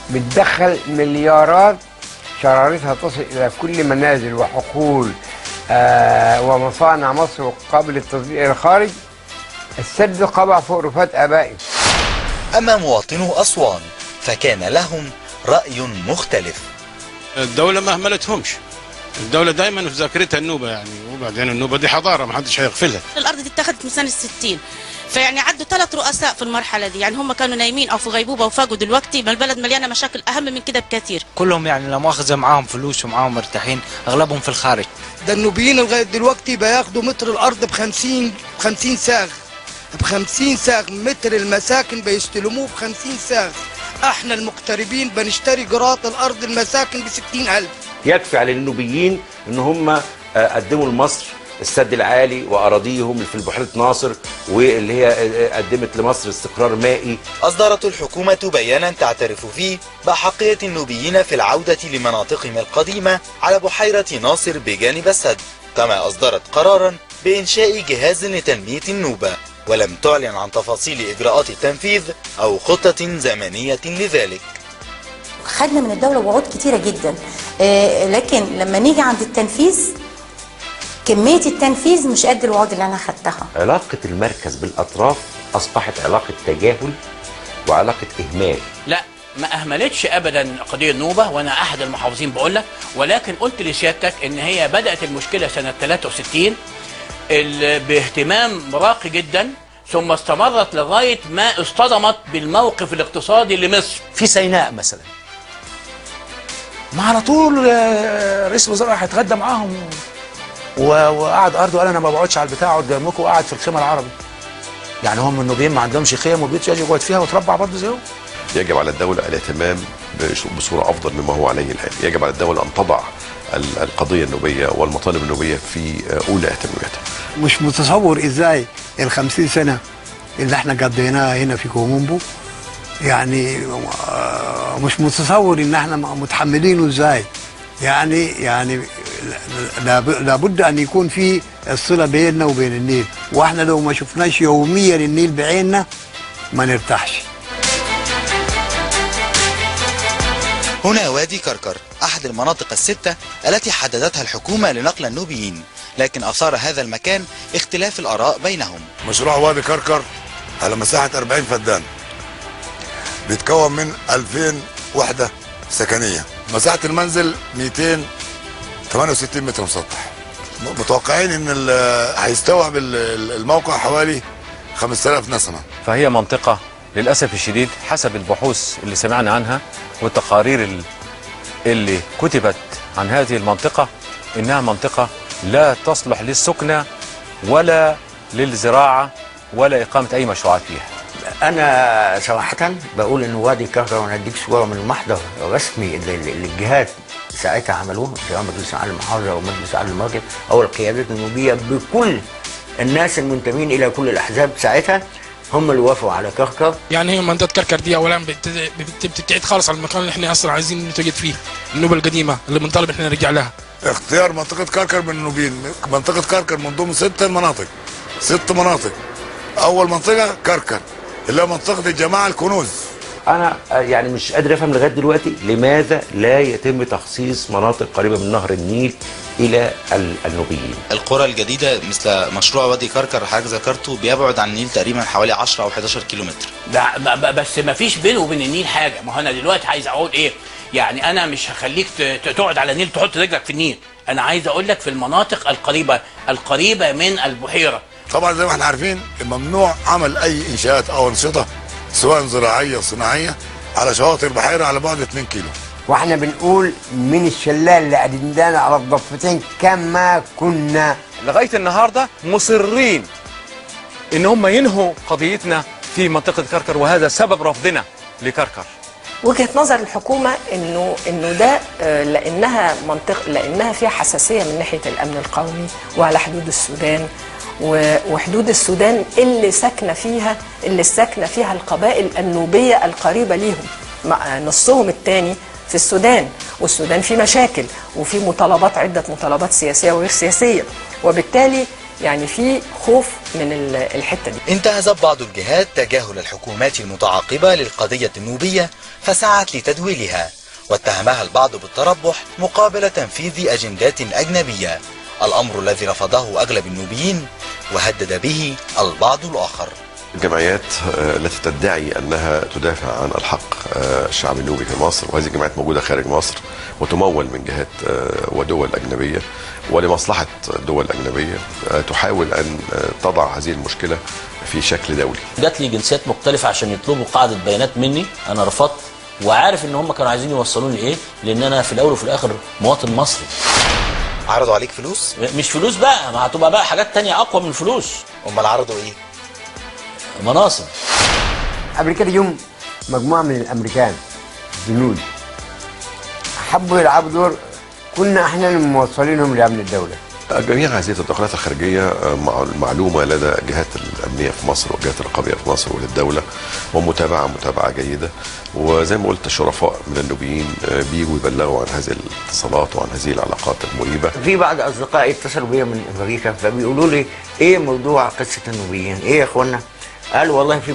بتدخل مليارات شرارتها تصل إلى كل منازل وحقول ومصانع مصر قابل للتصدير إلى الخارج. السد قبع فوق رفات آبائه. أما مواطنو أسوان فكان لهم رأي مختلف. الدولة ما أهملتهمش، الدولة دايما في ذاكرتها النوبة يعني، وبعدين النوبة دي حضارة ما حدش هيغفلها. الأرض دي اتخذت من سنة 60، فيعني عدوا 3 رؤساء في المرحلة دي، يعني هم كانوا نايمين أو في غيبوبة وفاقوا دلوقتي، ما البلد مليانة مشاكل أهم من كده بكثير. كلهم يعني لا مؤاخذة معاهم فلوس ومعاهم مرتاحين، أغلبهم في الخارج. ده النوبيين لغاية دلوقتي بياخدوا متر الأرض ب50 ساغ، ب50 ساغ متر المساكن بيستلموه ب50 ساغ. احنا المغتربين بنشتري جرات الأرض المساكن ب60,000. يكفي على النوبيين ان هم قدموا لمصر السد العالي واراضيهم في بحيره ناصر، واللي هي قدمت لمصر استقرار مائي. اصدرت الحكومه بيانا تعترف فيه باحقيه النوبيين في العوده لمناطقهم القديمه على بحيره ناصر بجانب السد، كما اصدرت قرارا بانشاء جهاز لتنميه النوبه، ولم تعلن عن تفاصيل اجراءات التنفيذ او خطه زمنيه لذلك. خدنا من الدولة وعود كتيرة جدا، لكن لما نيجي عند التنفيذ كمية التنفيذ مش قد الوعود اللي أنا خدتها. علاقة المركز بالأطراف أصبحت علاقة تجاهل وعلاقة إهمال. لا، ما أهملتش أبدا قضية النوبة، وأنا أحد المحافظين بقول لك، ولكن قلت لسيادتك إن هي بدأت المشكلة سنة 63 باهتمام راقي جدا، ثم استمرت لغاية ما اصطدمت بالموقف الاقتصادي لمصر. في سيناء مثلا، ما على طول رئيس الوزراء هيتغدى معاهم وقعد ارضه وقال انا ما بقعدش على البتاع، اقعد جنبكم، وقعد في الخيمه العربي. يعني هم النوبيين ما عندهمش خيم وبيوت يجي يقعد فيها وتربع برضه زيهم. يجب على الدوله الاهتمام بصوره افضل مما هو عليه الان، يجب على الدوله ان تضع القضيه النوبيه والمطالب النوبيه في اولى اهتماماتها. مش متصور ازاي ال50 سنه اللي احنا قضيناها هنا في كومومبو، يعني مش متصور ان احنا متحملينه ازاي. يعني لابد ان يكون في الصله بيننا وبين النيل، واحنا لو ما شفناش يوميا النيل بعيننا ما نرتاحش. هنا وادي كركر، احد المناطق الستة التي حددتها الحكومة لنقل النوبيين، لكن اثار هذا المكان اختلاف الاراء بينهم. مشروع وادي كركر على مساحة 40 فدان، بيتكون من 2000 وحدة سكنية، مساحة المنزل 268 متر مسطح. متوقعين ان هيستوعب الموقع حوالي 5000 نسمة. فهي منطقة للأسف الشديد حسب البحوث اللي سمعنا عنها والتقارير اللي كتبت عن هذه المنطقة، إنها منطقة لا تصلح للسكنة ولا للزراعة ولا إقامة أي مشروعات فيها. أنا صراحة بقول إن وادي كركر، وأنا أديك صورة من المحضر الرسمي اللي الجهات ساعتها عملوه، سواء مجلس أعلى المحافظة أو مجلس أعلى المركز أو القيادات النوبية بكل الناس المنتمين إلى كل الأحزاب ساعتها، هم اللي وافقوا على كركر. يعني هي منطقة كركر دي أولا بتبتعد خالص عن المكان اللي إحنا أصلا عايزين نتواجد فيه، النوبة القديمة اللي بنطالب إحنا نرجع لها. اختيار منطقة كركر من النوبيين، منطقة كركر من ضمن 6 مناطق، 6 مناطق. أول منطقة كركر اللي هي منطقة الجماعة الكنوز. أنا يعني مش قادر أفهم لغاية دلوقتي لماذا لا يتم تخصيص مناطق قريبة من نهر النيل إلى النوبيين. القرى الجديدة مثل مشروع وادي كركر حضرتك ذكرته بيبعد عن النيل تقريبا حوالي 10 أو 11 كيلومتر. بس ما فيش بينه وبين النيل حاجة. ما هو أنا دلوقتي عايز أقول إيه؟ يعني أنا مش هخليك تقعد على النيل تحط رجلك في النيل، أنا عايز أقول لك في المناطق القريبة من البحيرة. طبعا زي ما احنا عارفين ممنوع عمل أي إنشاءات أو أنشطة سواء زراعية صناعية على شواطئ البحيرة على بعد 2 كيلو. واحنا بنقول من الشلال اللي قدمنانا على الضفتين كما كنا. لغاية النهاردة مصرين إن هم ينهوا قضيتنا في منطقة كركر، وهذا سبب رفضنا لكركر. وجهة نظر الحكومة انه ده لانها فيها حساسية من ناحية الامن القومي وعلى حدود السودان، وحدود السودان اللي ساكنه فيها القبائل النوبية القريبة ليهم، نصهم الثاني في السودان، والسودان فيه مشاكل وفي مطالبات، عدة مطالبات سياسية وغير سياسية، وبالتالي يعني في خوف من الحته دي. انتهزت بعض الجهات تجاهل الحكومات المتعاقبة للقضية النوبية فسعت لتدويلها، واتهمها البعض بالتربح مقابل تنفيذ أجندات أجنبية، الأمر الذي رفضه أغلب النوبيين وهدد به البعض الآخر. الجمعيات التي تدعي أنها تدافع عن الحق الشعب النوبي في مصر، وهذه الجمعيات موجودة خارج مصر وتمول من جهات ودول أجنبية ولمصلحة دول أجنبية، تحاول أن تضع هذه المشكلة في شكل دولي. جات لي جنسيات مختلفة عشان يطلبوا قاعدة بيانات مني، أنا رفضت وعارف إن هم كانوا عايزين يوصلوني إيه، لأن أنا في الأول وفي الآخر مواطن مصري. عرضوا عليك فلوس؟ مش فلوس بقى، ما هتبقى بقى حاجات تانية أقوى من الفلوس. أمال عرضوا إيه؟ مناصب. قبل كده يوم مجموعة من الأمريكان جنود حبوا يلعبوا دور كنا احنا اللي موصلينهم لأمن الدولة. جميع هذه التدخلات الخارجية معلومة لدى الجهات الأمنية في مصر والجهات الرقابية في مصر وللدولة، ومتابعة جيدة، وزي ما قلت الشرفاء من النوبيين بيجوا يبلغوا عن هذه الاتصالات وعن هذه العلاقات المريبة. في بعض أصدقائي اتصلوا بيا من أمريكا فبيقولوا لي إيه موضوع قصة النوبيين؟ إيه يا إخوانا؟ قالوا والله في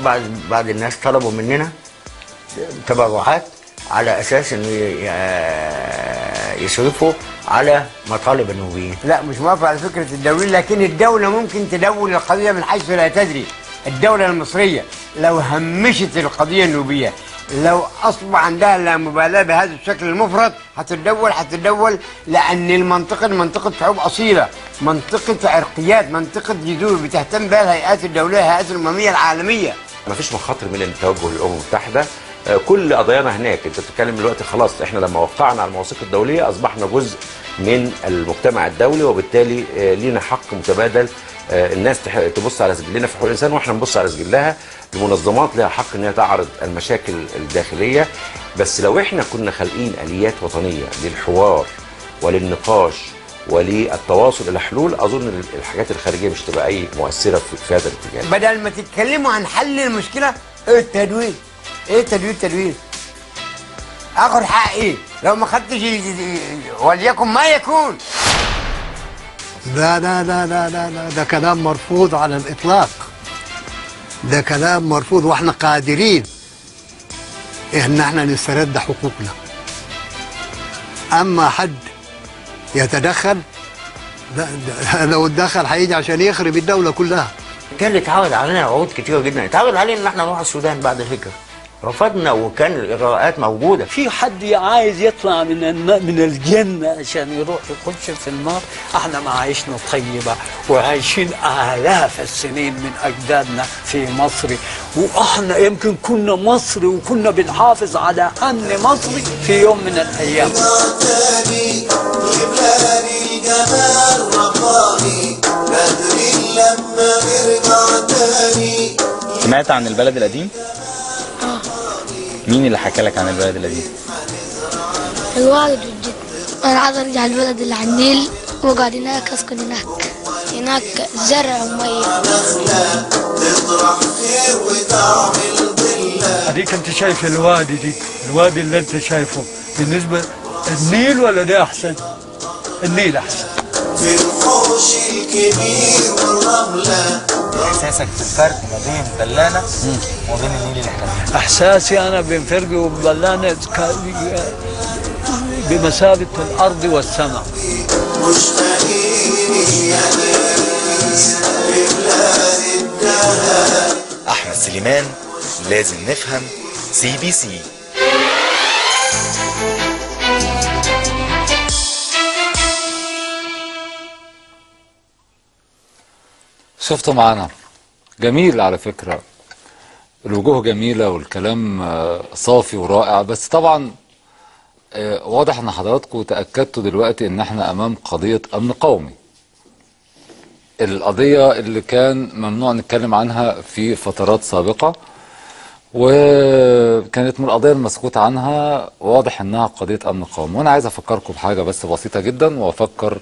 بعض الناس طلبوا مننا تبرعات على أساس إنه يصرفوا على مطالب النوبيين. لا مش موافق على فكرة الدولة، لكن الدولة ممكن تدول القضية من حيث لا تدري. الدولة المصرية لو همشت القضية النوبية، لو أصبح عندها لا مبالاة بهذا الشكل المفرط، هتتدول لأن المنطقة منطقة شعوب أصيلة، منطقة عرقيات، منطقة جذور بتهتم بها الهيئات الدولية، الهيئات الأممية العالمية. مفيش مخاطر من التوجه للأمم المتحدة، كل قضايانا هناك. انت بتتكلم دلوقتي خلاص احنا لما وقعنا على المواثيق الدوليه اصبحنا جزء من المجتمع الدولي، وبالتالي لينا حق متبادل. الناس تبص على سجلنا في حقوق الانسان واحنا نبص على سجلها. المنظمات لها حق ان هي تعرض المشاكل الداخليه، بس لو احنا كنا خالقين اليات وطنيه للحوار وللنقاش وللتواصل الى حلول، اظن الحاجات الخارجيه مش تبقى اي مؤثره في هذا الاتجاه. بدل ما تتكلموا عن حل المشكله، التدوير ايه تدوير اخد حق ايه لو ما خدتش وليكن ما يكون. ده كلام مرفوض على الاطلاق، ده كلام مرفوض، واحنا قادرين ان احنا نسترد حقوقنا. اما حد يتدخل، لو اتدخل هيجي عشان يخرب الدوله كلها. كان اتعرض علينا عروض كتيره جدا، اتعرض علينا ان احنا نروح السودان بعد الهجره، رفضنا وكان الاغراءات موجوده. في حد عايز يطلع من الجنه عشان يروح يخش في النار؟ احنا معايشنا طيبه وعايشين الاف السنين من اجدادنا في مصر، واحنا يمكن كنا مصري وكنا بنحافظ على امن مصري في يوم من الايام. سمعت عن البلد القديم؟ مين اللي حكى لك عن البلد القديم؟ الوالد والجد. انا عايز ارجع البلد اللي على النيل واقعد هناك، اسكن هناك زرع وميه. اديك انت شايف الوادي دي، الوادي اللي انت شايفه بالنسبه النيل ولا ده احسن؟ النيل احسن. في الحوش الكبير والرمله. احساسك في الفرق ما بين بلانه وما بين النيل اللي احنا فيه؟ احساسي انا بين فرق وبلانه بمثابه الارض والسماء. احمد سليمان، لازم نفهم، CBC. شفتوا معانا جميل على فكرة، الوجوه جميلة والكلام صافي ورائع، بس طبعا واضح ان حضراتكم تأكدتوا دلوقتي ان احنا امام قضية امن قومي، القضية اللي كان ممنوع نتكلم عنها في فترات سابقة، وكانت من القضايا المسكوت عنها، واضح انها قضية امن قومي. وانا عايز افكركم بحاجة بس بسيطة جدا، وافكر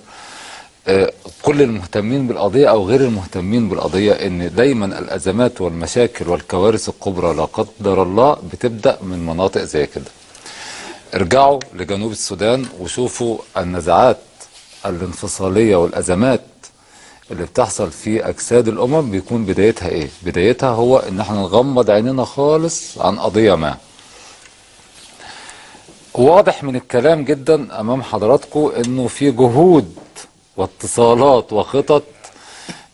كل المهتمين بالقضية أو غير المهتمين بالقضية، إن دايما الأزمات والمشاكل والكوارث الكبرى لا قدر الله بتبدأ من مناطق زي كده. ارجعوا لجنوب السودان وشوفوا النزاعات الانفصالية والأزمات اللي بتحصل في اجساد الامم بيكون بدايتها ايه؟ بدايتها هو ان احنا نغمض عينينا خالص عن قضيه ما. واضح من الكلام جدا امام حضراتكم انه في جهود واتصالات وخطط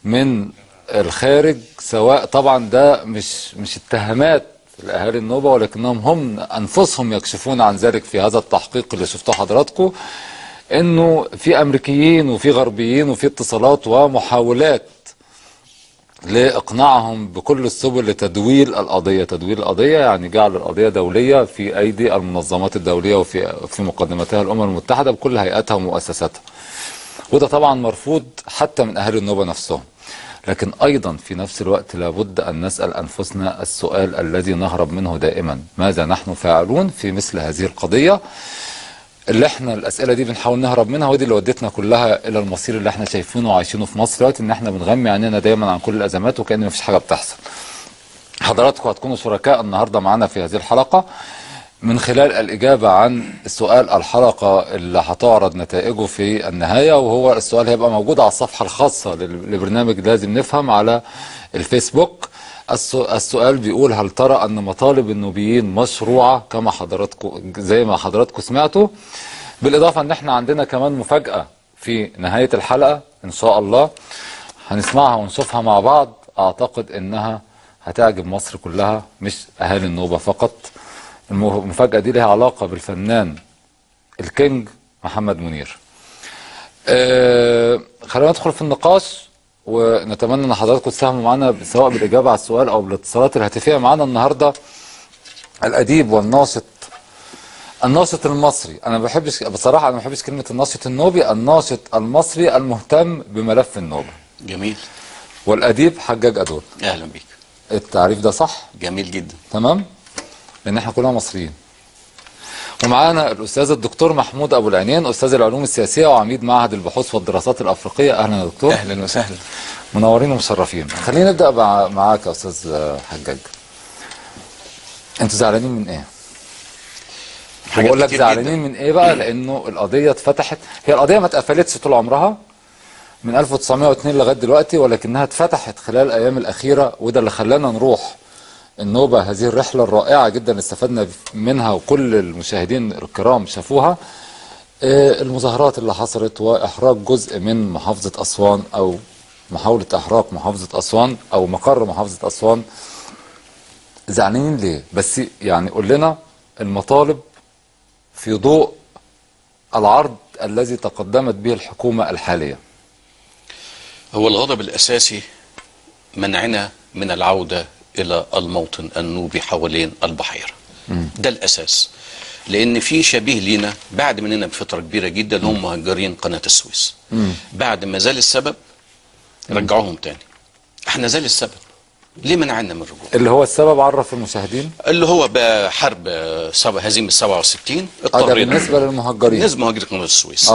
من الخارج، سواء طبعا ده مش اتهامات لاهالي النوبه، ولكنهم هم انفسهم يكشفون عن ذلك في هذا التحقيق اللي شفتوه حضراتكم، انه في امريكيين وفي غربيين وفي اتصالات ومحاولات لاقناعهم بكل السبل لتدويل القضيه. تدويل القضيه يعني جعل القضيه دوليه في ايدي المنظمات الدوليه وفي مقدمتها الامم المتحده بكل هيئاتها ومؤسساتها. وده طبعا مرفوض حتى من اهالي النوبه نفسهم. لكن ايضا في نفس الوقت لابد ان نسال انفسنا السؤال الذي نهرب منه دائما: ماذا نحن فاعلون في مثل هذه القضيه؟ اللي احنا الاسئله دي بنحاول نهرب منها، ودي اللي ودتنا كلها الى المصير اللي احنا شايفينه وعايشينه في مصر دلوقتي، ان احنا بنغمي عينينا دايما عن كل الازمات وكأن مفيش حاجه بتحصل. حضراتكم هتكونوا شركاء النهارده معانا في هذه الحلقه من خلال الاجابه عن سؤال الحلقه اللي هتعرض نتائجه في النهايه، وهو السؤال هيبقى موجود على الصفحه الخاصه لبرنامج لازم نفهم على الفيسبوك. السؤال بيقول: هل ترى ان مطالب النوبيين مشروعه كما حضراتكم زي ما حضراتكم سمعتوا؟ بالاضافه ان احنا عندنا كمان مفاجاه في نهايه الحلقه ان شاء الله هنسمعها ونشوفها مع بعض، اعتقد انها هتعجب مصر كلها مش اهالي النوبه فقط. المفاجاه دي لها علاقه بالفنان الكينج محمد منير. خلينا ندخل في النقاش، ونتمنى ان حضراتكم تساهموا معنا سواء بالاجابه على السؤال او بالاتصالات الهاتفيه. معانا النهارده الاديب والناشط المصري. انا ما بحبش بصراحه، انا ما بحبش كلمه الناشط النوبي، الناشط المصري المهتم بملف النوبه. جميل. والاديب حجاج أدول. اهلا بيك. التعريف ده صح؟ جميل جدا. تمام؟ لان احنا كلنا مصريين. ومعانا الاستاذ الدكتور محمود ابو العينين، استاذ العلوم السياسيه وعميد معهد البحوث والدراسات الافريقيه. اهلا يا دكتور. اهلا وسهلا. منورين ومشرفين. خلينا نبدا معاك يا استاذ حجاج. انتوا زعلانين من ايه؟ بقول لك زعلانين من ايه بقى؟ لانه القضيه اتفتحت، هي القضيه ما اتقفلتش طول عمرها من 1902 لغايه دلوقتي، ولكنها اتفتحت خلال الايام الاخيره، وده اللي خلانا نروح النوبه هذه الرحله الرائعه جدا استفدنا منها وكل المشاهدين الكرام شافوها. المظاهرات اللي حصلت واحراق جزء من محافظه اسوان، او محاوله احراق محافظه اسوان او مقر محافظه اسوان. زعلانين ليه؟ بس يعني قول لنا المطالب في ضوء العرض الذي تقدمت به الحكومه الحاليه. هو الغضب الاساسي منعنا من العوده الى الموطن النوبي حوالين البحيره. ده الاساس، لان في شبيه لينا بعد مننا بفتره كبيره جدا هم مهجرين قناه السويس. بعد ما زال السبب رجعوهم تاني. احنا زال السبب، ليه منعنا من الرجوع؟ اللي هو السبب عرف المشاهدين اللي هو بحرب هزيمه 67 ده بالنسبه للمهجرين. بالنسبه لمهاجرين قناه السويس.